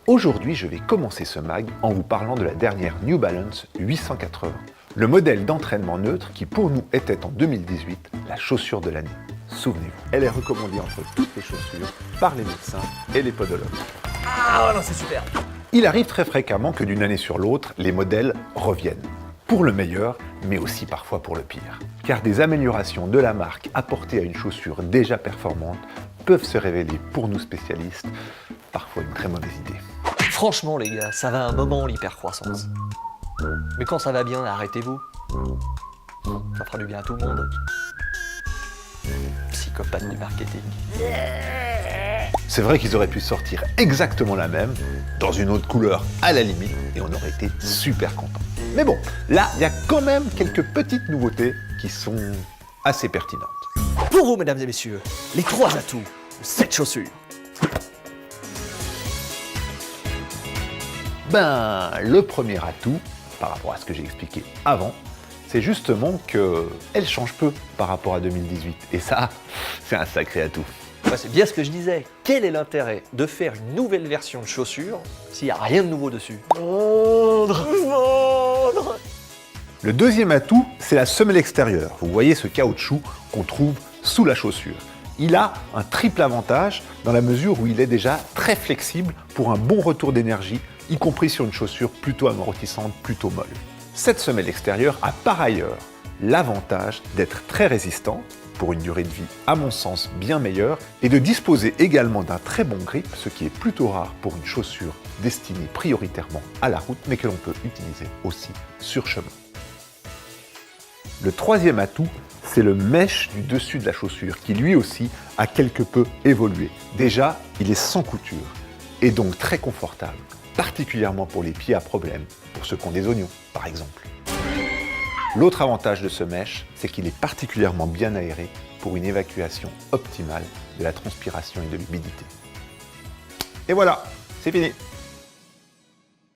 Aujourd'hui, je vais commencer ce mag en vous parlant de la dernière New Balance 880, le modèle d'entraînement neutre qui pour nous était en 2018 la chaussure de l'année. Souvenez-vous, elle est recommandée entre toutes les chaussures par les médecins et les podologues. Ah non, c'est super. Il arrive très fréquemment que d'une année sur l'autre, les modèles reviennent. Pour le meilleur, mais aussi parfois pour le pire. Car des améliorations de la marque apportées à une chaussure déjà performante peuvent se révéler pour nous spécialistes parfois une très mauvaise idée. Franchement les gars, ça va un moment l'hypercroissance. Mais quand ça va bien, arrêtez-vous. Ça fera du bien à tout le monde. Psychopathe du marketing. C'est vrai qu'ils auraient pu sortir exactement la même, dans une autre couleur à la limite, et on aurait été super contents. Mais bon, là, il y a quand même quelques petites nouveautés qui sont assez pertinentes. Pour vous, mesdames et messieurs, les 3 atouts de cette chaussure. Ben, le premier atout, par rapport à ce que j'ai expliqué avant, c'est justement qu'elle change peu par rapport à 2018. Et ça, c'est un sacré atout. Ouais, c'est bien ce que je disais. Quel est l'intérêt de faire une nouvelle version de chaussure s'il n'y a rien de nouveau dessus? Vendre. Le deuxième atout, c'est la semelle extérieure. Vous voyez ce caoutchouc qu'on trouve sous la chaussure. Il a un triple avantage dans la mesure où il est déjà très flexible pour un bon retour d'énergie, y compris sur une chaussure plutôt amortissante, plutôt molle. Cette semelle extérieure a par ailleurs l'avantage d'être très résistante, pour une durée de vie à mon sens bien meilleure, et de disposer également d'un très bon grip, ce qui est plutôt rare pour une chaussure destinée prioritairement à la route, mais que l'on peut utiliser aussi sur chemin. Le troisième atout, c'est le mesh du dessus de la chaussure, qui lui aussi a quelque peu évolué. Déjà, il est sans couture, et donc très confortable, particulièrement pour les pieds à problème, pour ceux qui ont des oignons, par exemple. L'autre avantage de ce mesh, c'est qu'il est particulièrement bien aéré pour une évacuation optimale de la transpiration et de l'humidité. Et voilà, c'est fini.